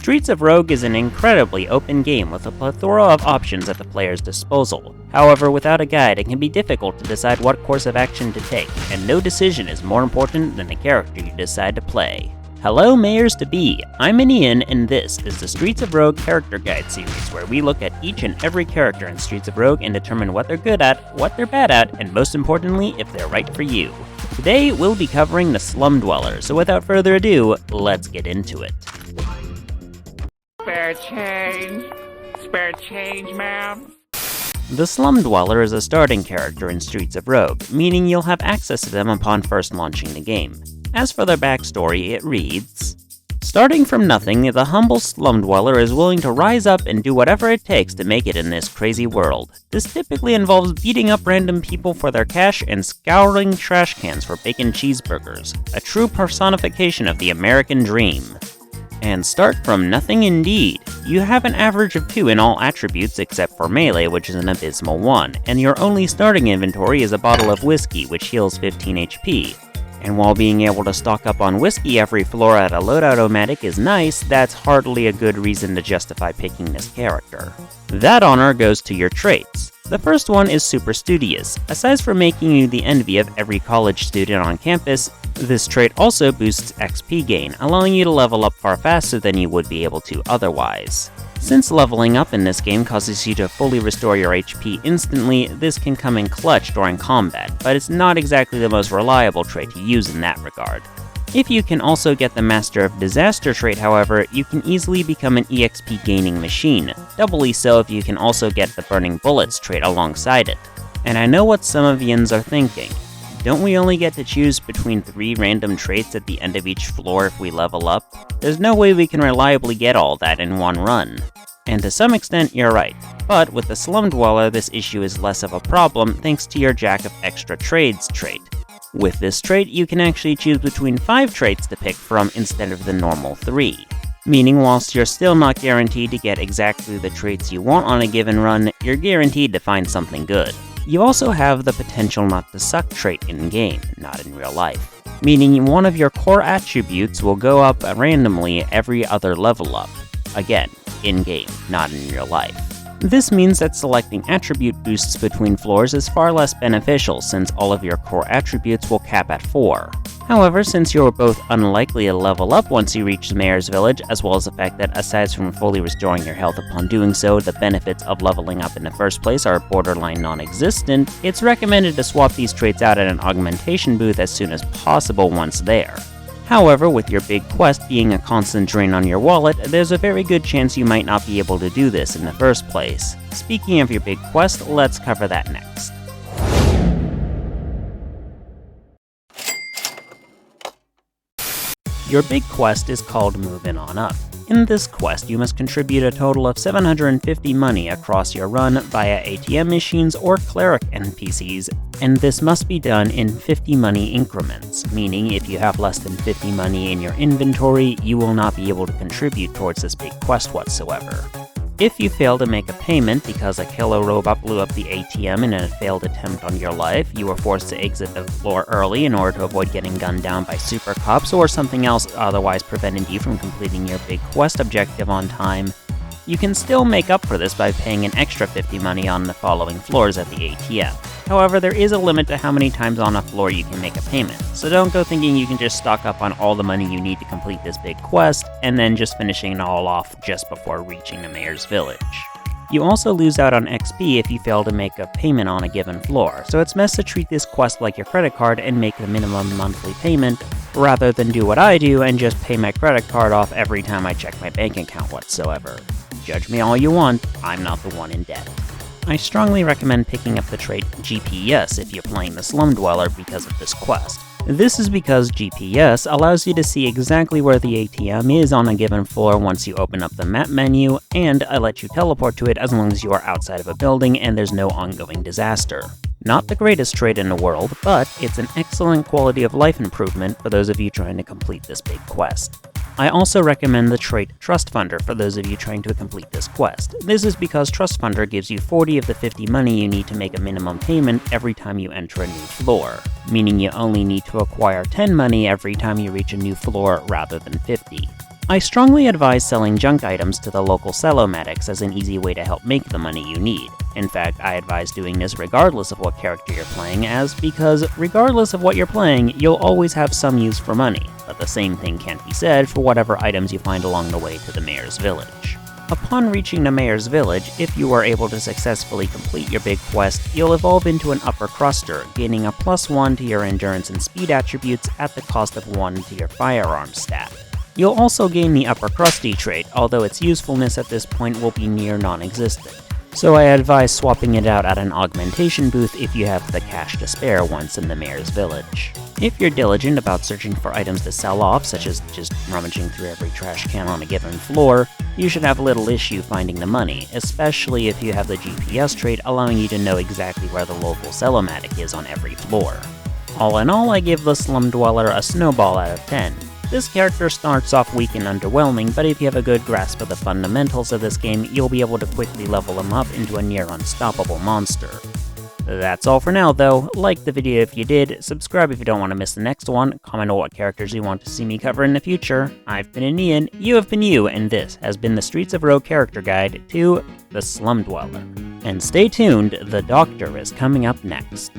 Streets of Rogue is an incredibly open game with a plethora of options at the player's disposal. However, without a guide, it can be difficult to decide what course of action to take, and no decision is more important than the character you decide to play. Hello Mayors-to-be, I'm Ian, and this is the Streets of Rogue Character Guide series, where we look at each and every character in Streets of Rogue and determine what they're good at, what they're bad at, and most importantly, if they're right for you. Today, we'll be covering the Slum Dweller, so without further ado, let's get into it. Spare change? Spare change, ma'am? The Slum Dweller is a starting character in Streets of Rogue, meaning you'll have access to them upon first launching the game. As for their backstory, it reads, starting from nothing, the humble Slum Dweller is willing to rise up and do whatever it takes to make it in this crazy world. This typically involves beating up random people for their cash and scouring trash cans for bacon cheeseburgers, a true personification of the American dream. And start from nothing indeed. You have an average of 2 in all attributes except for melee, which is an abysmal 1, and your only starting inventory is a bottle of whiskey, which heals 15 HP. And while being able to stock up on whiskey every floor at a loadout-o-matic is nice, that's hardly a good reason to justify picking this character. That honor goes to your traits. The first one is super studious. Aside from making you the envy of every college student on campus, this trait also boosts XP gain, allowing you to level up far faster than you would be able to otherwise. Since leveling up in this game causes you to fully restore your HP instantly, this can come in clutch during combat, but it's not exactly the most reliable trait to use in that regard. If you can also get the Master of Disaster trait, however, you can easily become an EXP gaining machine, doubly so if you can also get the Burning Bullets trait alongside it. And I know what some of yins are thinking. Don't we only get to choose between 3 random traits at the end of each floor if we level up? There's no way we can reliably get all that in one run. And to some extent, you're right. But with the Slum Dweller, this issue is less of a problem thanks to your Jack of Extra Trades trait. With this trait, you can actually choose between 5 traits to pick from instead of the normal 3. Meaning, whilst you're still not guaranteed to get exactly the traits you want on a given run, you're guaranteed to find something good. You also have the potential not to suck trait in-game, not in real life. Meaning one of your core attributes will go up randomly every other level up. Again, in-game, not in real life. This means that selecting attribute boosts between floors is far less beneficial since all of your core attributes will cap at 4. However, since you're both unlikely to level up once you reach the Mayor's Village, as well as the fact that aside from fully restoring your health upon doing so, the benefits of leveling up in the first place are borderline non-existent, it's recommended to swap these traits out at an augmentation booth as soon as possible once there. However, with your big quest being a constant drain on your wallet, there's a very good chance you might not be able to do this in the first place. Speaking of your big quest, let's cover that next. Your big quest is called Movin' On Up. In this quest, you must contribute a total of 750 money across your run via ATM machines or cleric NPCs, and this must be done in 50 money increments, meaning if you have less than 50 money in your inventory, you will not be able to contribute towards this big quest whatsoever. If you fail to make a payment because a killer robot blew up the ATM in a failed attempt on your life, you are forced to exit the floor early in order to avoid getting gunned down by super cops or something else otherwise preventing you from completing your big quest objective on time, you can still make up for this by paying an extra 50 money on the following floors at the ATM. However, there is a limit to how many times on a floor you can make a payment, so don't go thinking you can just stock up on all the money you need to complete this big quest, and then just finishing it all off just before reaching the Mayor's Village. You also lose out on XP if you fail to make a payment on a given floor, so it's best to treat this quest like your credit card and make the minimum monthly payment, rather than do what I do and just pay my credit card off every time I check my bank account whatsoever. Judge me all you want, I'm not the one in debt. I strongly recommend picking up the trait GPS if you're playing the Slum Dweller because of this quest. This is because GPS allows you to see exactly where the ATM is on a given floor once you open up the map menu, and I let you teleport to it as long as you are outside of a building and there's no ongoing disaster. Not the greatest trait in the world, but it's an excellent quality of life improvement for those of you trying to complete this big quest. I also recommend the trait Trust Funder for those of you trying to complete this quest. This is because Trust Funder gives you 40 of the 50 money you need to make a minimum payment every time you enter a new floor, meaning you only need to acquire 10 money every time you reach a new floor rather than 50. I strongly advise selling junk items to the local sellomatics as an easy way to help make the money you need. In fact, I advise doing this regardless of what character you're playing because regardless of what you're playing, you'll always have some use for money, but the same thing can't be said for whatever items you find along the way to the mayor's village. Upon reaching the mayor's village, if you are able to successfully complete your big quest, you'll evolve into an upper cruster, gaining a +1 to your endurance and speed attributes at the cost of 1 to your firearm stat. You'll also gain the upper crusty trait, although its usefulness at this point will be near non-existent. So I advise swapping it out at an augmentation booth if you have the cash to spare once in the mayor's village. If you're diligent about searching for items to sell off, such as just rummaging through every trash can on a given floor, you should have little issue finding the money, especially if you have the GPS trait allowing you to know exactly where the local cellomatic is on every floor. All in all, I give the Slum Dweller a snowball out of 10. This character starts off weak and underwhelming, but if you have a good grasp of the fundamentals of this game, you'll be able to quickly level him up into a near unstoppable monster. That's all for now though. Like the video if you did, subscribe if you don't want to miss the next one, comment on what characters you want to see me cover in the future. I've been Ian, you have been you, and this has been the Streets of Rogue character guide to the Slum Dweller. And stay tuned, the Doctor is coming up next.